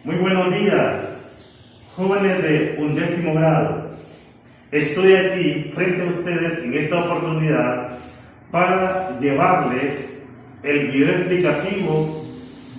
Muy buenos días, jóvenes de 11º grado. Estoy aquí frente a ustedes en esta oportunidad para llevarles el video explicativo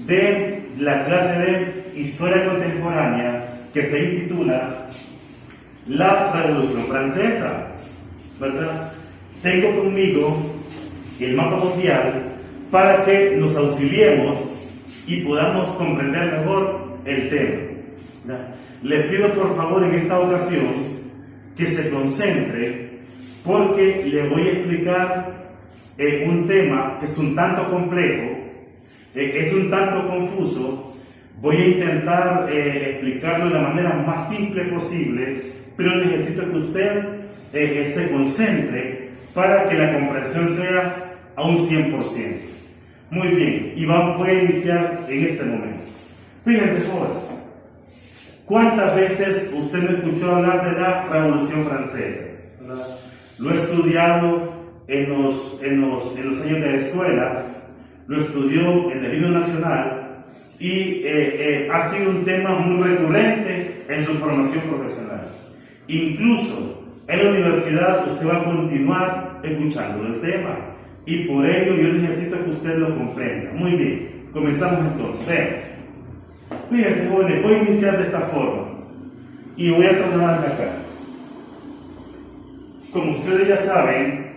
de la clase de Historia Contemporánea que se intitula La Revolución Francesa, ¿verdad? Tengo conmigo el mapa mundial para que nos auxiliemos y podamos comprender mejor el tema. Les pido por favor en esta ocasión que se concentre porque le voy a explicar un tema que es un tanto complejo, es un tanto confuso. Voy a intentar explicarlo de la manera más simple posible, pero necesito que usted se concentre para que la comprensión sea a un 100%. Muy bien, y voy a iniciar en este momento. Fíjense, jóvenes, ¿cuántas veces usted me escuchó hablar de la Revolución Francesa? Lo he estudiado en los años de la escuela, lo estudió en el himno nacional y ha sido un tema muy recurrente en su formación profesional. Incluso en la universidad usted va a continuar escuchando el tema y por ello yo necesito que usted lo comprenda. Muy bien, comenzamos entonces. Vean. Fíjense, jóvenes, voy a iniciar de esta forma y voy a trasladarme acá. Como ustedes ya saben,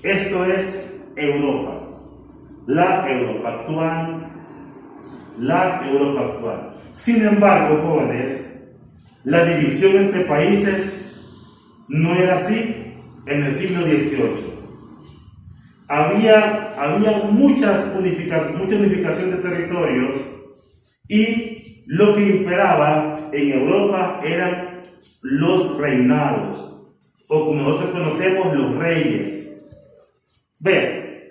esto es Europa, la Europa actual, Sin embargo, jóvenes, la división entre países no era así en el siglo XVIII. Había mucha unificación de territorios y lo que imperaba en Europa eran los reinados, o como nosotros conocemos, los reyes. Vean,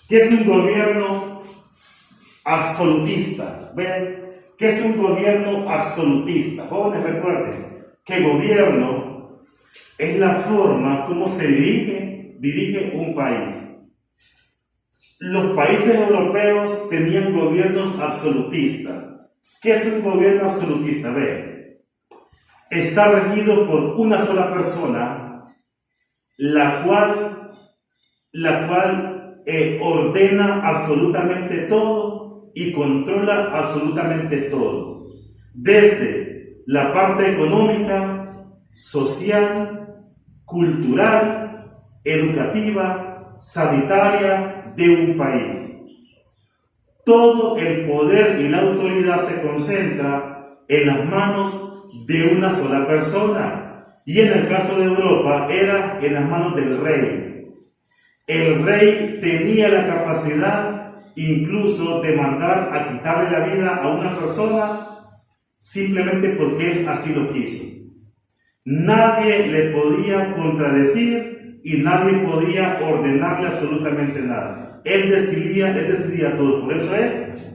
¿qué es un gobierno absolutista? Vean, ¿qué es un gobierno absolutista? Jóvenes, recuerden que gobierno es la forma como se dirige un país. Los países europeos tenían gobiernos absolutistas. ¿Qué es un gobierno absolutista? Vean, está regido por una sola persona, la cual ordena absolutamente todo y controla absolutamente todo, desde la parte económica, social, cultural, educativa, sanitaria de un país. Todo el poder y la autoridad se concentra en las manos de una sola persona, y en el caso de Europa era en las manos del rey. El rey tenía la capacidad incluso de mandar a quitarle la vida a una persona simplemente porque él así lo quiso. Nadie le podía contradecir y nadie podía ordenarle absolutamente nada. Él decidía todo. Por eso es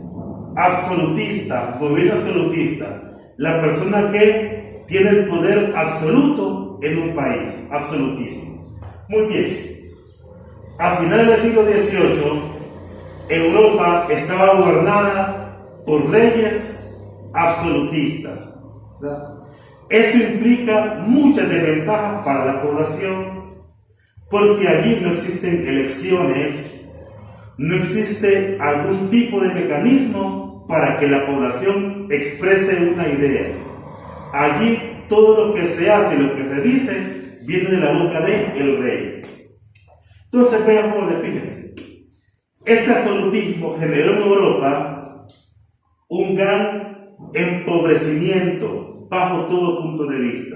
absolutista, gobierno absolutista. La persona que tiene el poder absoluto en un país, absolutismo. Muy bien. A finales del siglo XVIII, Europa estaba gobernada por reyes absolutistas. ¿Verdad? Eso implica muchas desventajas para la población, porque allí no existen elecciones, no existe algún tipo de mecanismo para que la población exprese una idea. Allí todo lo que se hace y lo que se dice viene de la boca del rey. Entonces veamos, fíjense, este absolutismo generó en Europa un gran empobrecimiento bajo todo punto de vista.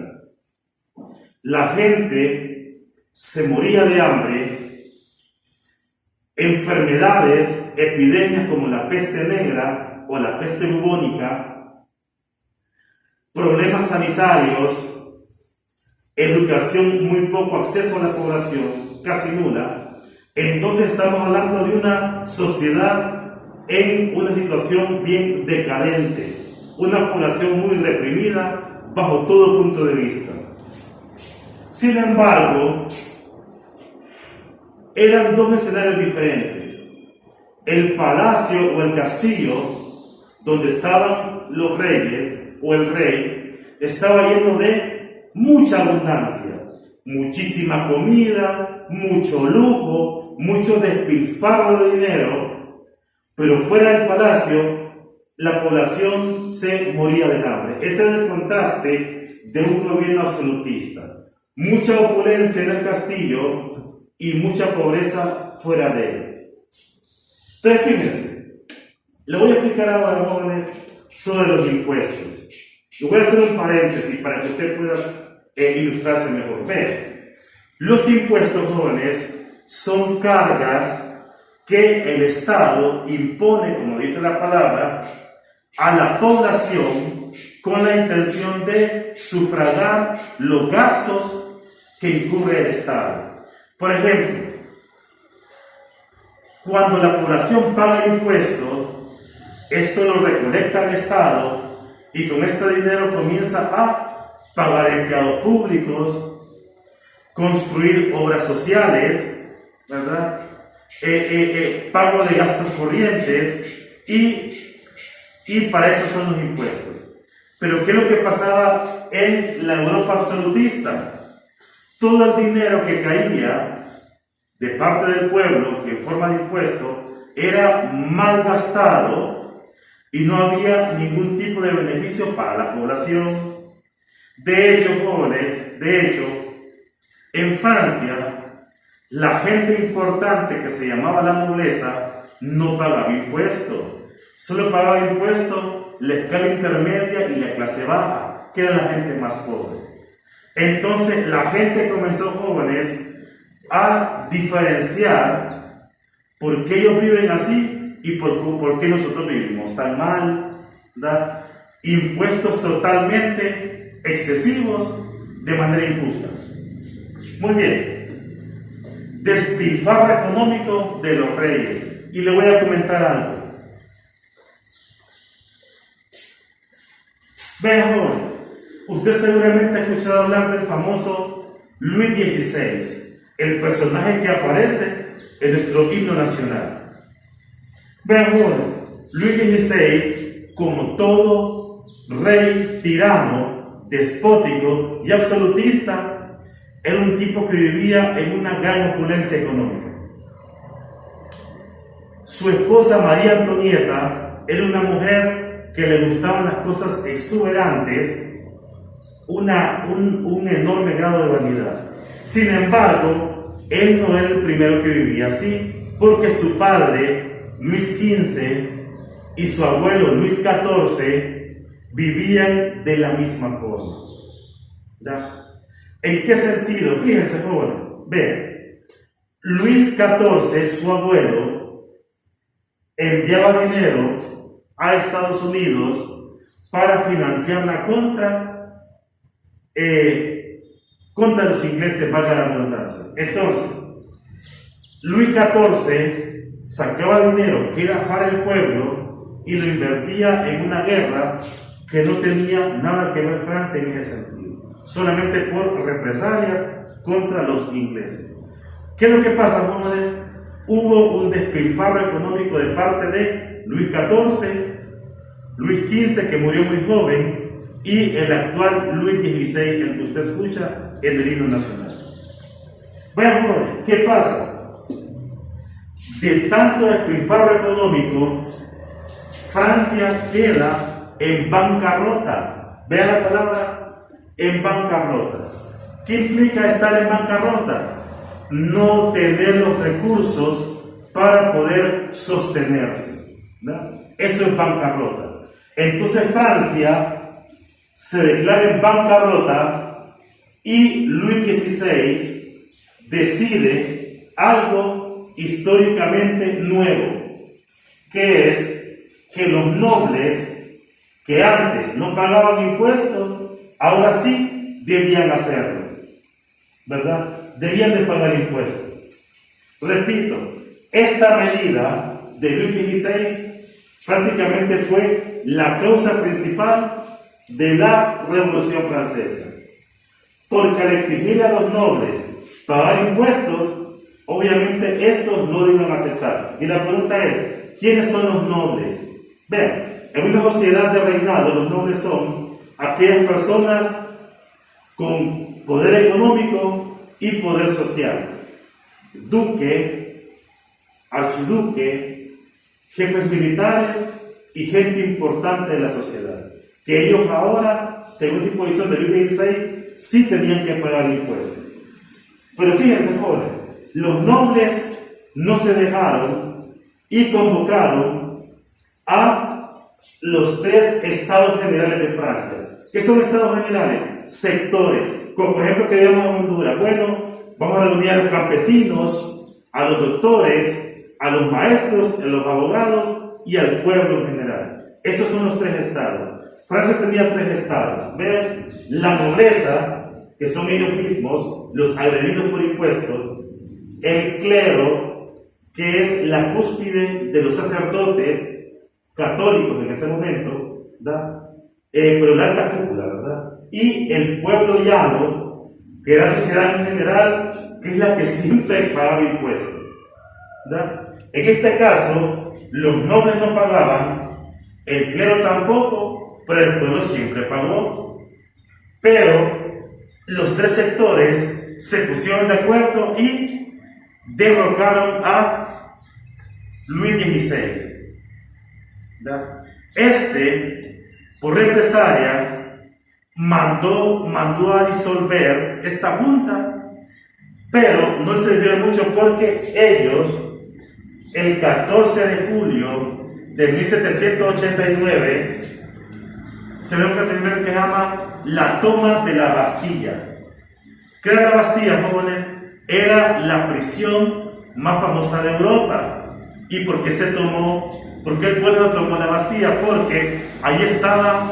La gente se moría de hambre, enfermedades, epidemias como la peste negra o la peste bubónica, problemas sanitarios, educación muy poco, acceso a la población, casi nula. Entonces estamos hablando de una sociedad en una situación bien decadente, una población muy reprimida bajo todo punto de vista. Sin embargo, eran dos escenarios diferentes. El palacio o el castillo donde estaban los reyes o el rey, estaba lleno de mucha abundancia, muchísima comida, mucho lujo, mucho despilfarro de dinero, pero fuera del palacio la población se moría de hambre. Ese era el contraste de un gobierno absolutista. Mucha opulencia en el castillo y mucha pobreza fuera de él. Entonces, fíjense, le voy a explicar ahora, jóvenes, sobre los impuestos. Le voy a hacer un paréntesis para que usted pueda ilustrarse mejor. Vean, los impuestos, jóvenes, son cargas que el Estado impone, como dice la palabra, a la población con la intención de sufragar los gastos que incurre el Estado. Por ejemplo, cuando la población paga impuestos, esto lo recolecta el Estado y con este dinero comienza a pagar empleados públicos, construir obras sociales, ¿verdad? Pago de gastos corrientes y para eso son los impuestos. Pero ¿qué es lo que pasaba en la Europa absolutista? Todo el dinero que caía de parte del pueblo en forma de impuesto era mal gastado y no había ningún tipo de beneficio para la población. De hecho, jóvenes, en Francia, la gente importante que se llamaba la nobleza no pagaba impuestos. Solo pagaba impuestos la escala intermedia y la clase baja, que era la gente más pobre. Entonces la gente comenzó, jóvenes, a diferenciar por qué ellos viven así y por qué nosotros vivimos tan mal, ¿verdad? Impuestos totalmente excesivos de manera injusta. Muy bien. Despilfarro económico de los reyes. Y le voy a comentar algo. Vean, jóvenes, usted seguramente ha escuchado hablar del famoso Luis XVI, el personaje que aparece en nuestro himno nacional. Vean, jóvenes, Luis XVI, como todo rey tirano, despótico y absolutista, era un tipo que vivía en una gran opulencia económica. Su esposa María Antonieta era una mujer que le gustaban las cosas exuberantes, un enorme grado de vanidad. Sin embargo, él no era el primero que vivía así, porque su padre, Luis XV, y su abuelo, Luis XIV, vivían de la misma forma. ¿Ya? ¿En qué sentido? Fíjense, jóvenes, vean. Luis XIV, su abuelo, enviaba dinero a Estados Unidos para financiar contra los ingleses, valga la redundancia. Entonces, Luis XIV sacaba dinero que era para el pueblo y lo invertía en una guerra que no tenía nada que ver Francia en ese sentido, solamente por represalias contra los ingleses. ¿Qué es lo que pasa, jóvenes? Hubo un despilfarro económico de parte de Luis XIV, Luis XV, que murió muy joven, y el actual Luis XVI, el que usted escucha en el himno nacional. Vean, jóvenes, ¿qué pasa? De tanto despilfarro económico, Francia queda en bancarrota. Vean la palabra, en bancarrota. ¿Qué implica estar en bancarrota? No tener los recursos para poder sostenerse, ¿no? Eso es bancarrota. Entonces Francia se declara en bancarrota y Luis XVI decide algo históricamente nuevo, que es que los nobles que antes no pagaban impuestos, ahora sí debían hacerlo, ¿verdad? Debían de pagar impuestos. Repito, esta medida de Luis XVI prácticamente fue la causa principal de la Revolución Francesa, porque al exigir a los nobles pagar impuestos, obviamente estos no lo iban a aceptar. Y la pregunta es, ¿quiénes son los nobles? Vean, En una sociedad de reinado, los nobles son aquellas personas con poder económico y poder social. Duque, archiduque, jefes militares y gente importante de la sociedad. Que ellos ahora, según disposición de Luis XVI, sí tenían que pagar impuestos. Pero fíjense, jóvenes, los nobles no se dejaron y convocaron a los 3 estados generales de Francia. ¿Qué son estados generales? Sectores. Como por ejemplo que digamos en Honduras. Bueno, vamos a reunir a los campesinos, a los doctores, a los maestros, a los abogados y al pueblo en general. Esos son los 3 estados. Francia tenía 3 estados. Vean, la nobleza, que son ellos mismos, los agredidos por impuestos, el clero, que es la cúspide de los sacerdotes católicos en ese momento, ¿verdad? Pero la alta cúpula, ¿verdad? Y el pueblo llano, que era la sociedad en general, que es la que siempre pagaba impuestos, ¿verdad? En este caso, los nobles no pagaban, el clero tampoco, pero el pueblo siempre pagó. Pero los 3 sectores se pusieron de acuerdo y derrocaron a Luis XVI. ¿Verdad? Por represalia, mandó a disolver esta junta, pero no sirvió de mucho porque ellos, el 14 de julio de 1789, se da un acontecimiento que se llama la toma de la Bastilla. ¿Qué era la Bastilla, jóvenes? Era la prisión más famosa de Europa. ¿Y por qué se tomó? ¿Por qué el pueblo tomó la Bastilla? Porque ahí estaba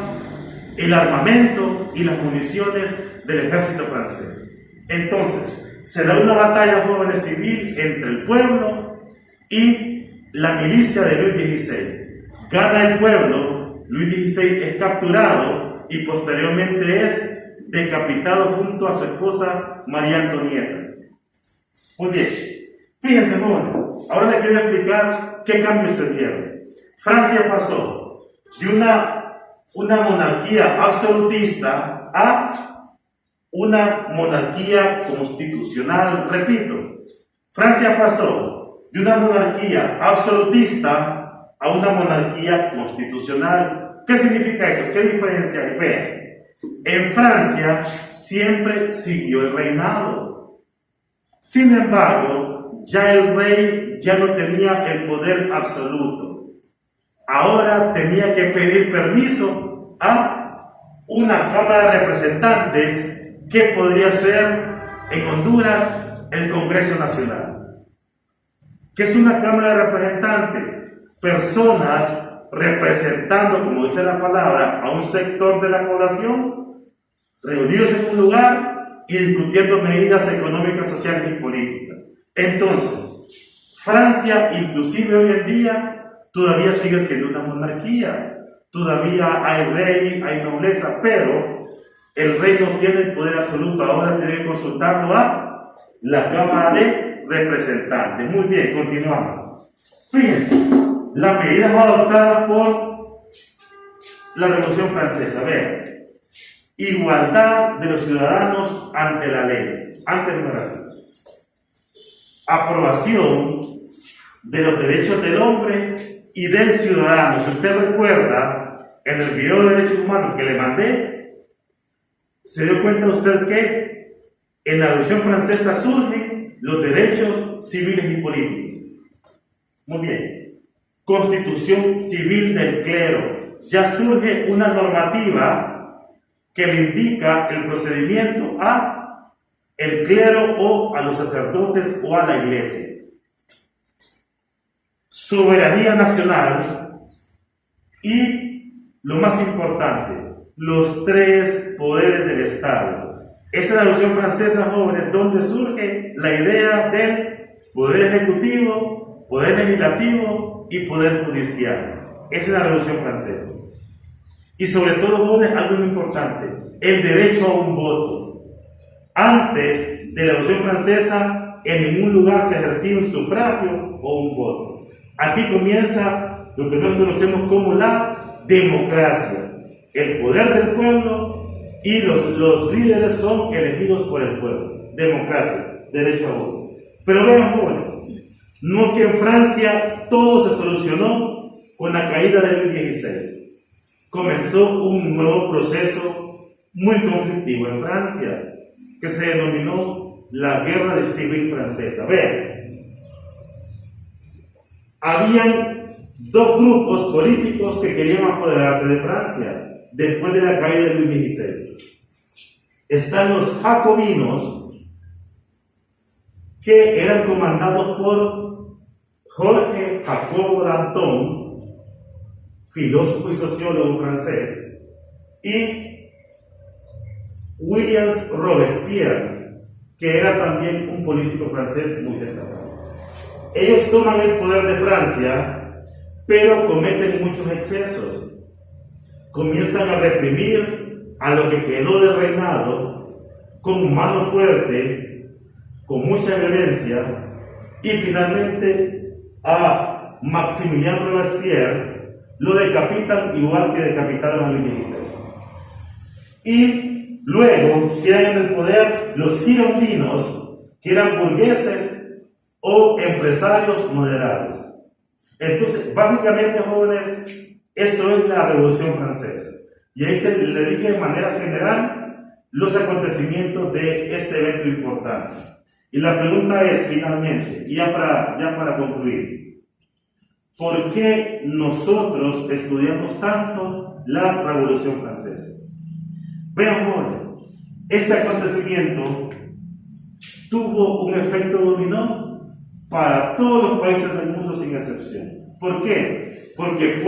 el armamento y las municiones del ejército francés. Entonces, se da una batalla, jóvenes, civil entre el pueblo y la milicia de Luis XVI. Gana el pueblo. Luis XVI es capturado y posteriormente es decapitado junto a su esposa María Antonieta. Muy bien, fíjense, jóvenes, ahora les quiero explicar qué cambios se dieron. Francia pasó de una monarquía absolutista a una monarquía constitucional. Repito, Francia pasó de una monarquía absolutista a una monarquía constitucional. ¿Qué significa eso? ¿Qué diferencia hay? Vean, en Francia siempre siguió el reinado. Sin embargo, ya el rey ya no tenía el poder absoluto. Ahora tenía que pedir permiso a una Cámara de Representantes que podría ser en Honduras el Congreso Nacional. ¿Qué es una Cámara de Representantes? Personas representando, como dice la palabra, a un sector de la población, reunidos en un lugar y discutiendo medidas económicas, sociales y políticas. Entonces, Francia, inclusive hoy en día, todavía sigue siendo una monarquía. Todavía hay rey, hay nobleza, pero el rey no tiene el poder absoluto. Ahora tiene que consultarlo a la Cámara de Representantes. Muy bien, continuamos. Fíjense, las medidas adoptadas por la Revolución Francesa. Vean, igualdad de los ciudadanos ante la ley. Antes no era así. Aprobación de los derechos del hombre y del ciudadano. Si usted recuerda, en el video de derechos humanos que le mandé, se dio cuenta usted que en la Revolución Francesa surgen los derechos civiles y políticos. Muy bien. Constitución civil del clero. Ya surge una normativa que le indica el procedimiento a el clero o a los sacerdotes o a la iglesia. Soberanía nacional y, lo más importante, los 3 poderes del Estado. Esa es la Revolución Francesa, jóvenes, donde surge la idea del poder ejecutivo, poder legislativo y poder judicial. Esa es la Revolución Francesa. Y sobre todo, jóvenes, algo muy importante, el derecho a un voto. Antes de la Revolución Francesa, en ningún lugar se ejercía un sufragio o un voto. Aquí comienza lo que nosotros conocemos como la democracia, el poder del pueblo y los líderes son elegidos por el pueblo. Democracia, derecho a voto. Pero vean, jóvenes, no es que en Francia todo se solucionó con la caída de Luis XVI. Comenzó un nuevo proceso muy conflictivo en Francia, que se denominó la Guerra Civil Francesa. Vean, habían dos grupos políticos que querían apoderarse de Francia después de la caída de Luis XVI. Están los jacobinos, que eran comandados por Jorge Jacobo Danton, filósofo y sociólogo francés, y William Robespierre, que era también un político francés muy destacado. Ellos toman el poder de Francia, pero cometen muchos excesos. Comienzan a reprimir a lo que quedó del reinado con mano fuerte, con mucha violencia, y finalmente a Maximilien Robespierre lo decapitan igual que decapitaron a Luis XVI. Y luego quedan en el poder los girondinos, que eran burgueses o empresarios moderados. Entonces, básicamente, jóvenes, eso es la Revolución Francesa. Y ahí le dije de manera general los acontecimientos de este evento importante. Y la pregunta es, finalmente, y ya para concluir, ¿por qué nosotros estudiamos tanto la Revolución Francesa? Vean, jóvenes, este acontecimiento tuvo un efecto dominó para todos los países del mundo sin excepción. ¿Por qué? Porque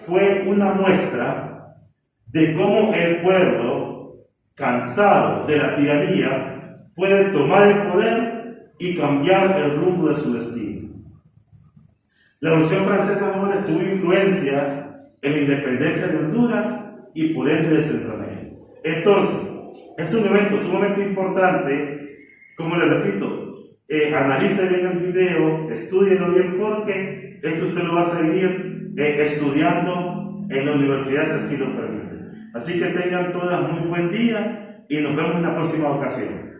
fue una muestra de cómo el pueblo, cansado de la tiranía, puede tomar el poder y cambiar el rumbo de su destino. La Revolución Francesa, jóvenes, tuvo influencia en la independencia de Honduras y por ende de Centroamérica. Entonces, es un evento sumamente importante. Como les repito, analice bien el video, estudienlo bien, porque esto usted lo va a seguir estudiando en la universidad si así lo permite. Así que tengan todas muy buen día y nos vemos en la próxima ocasión.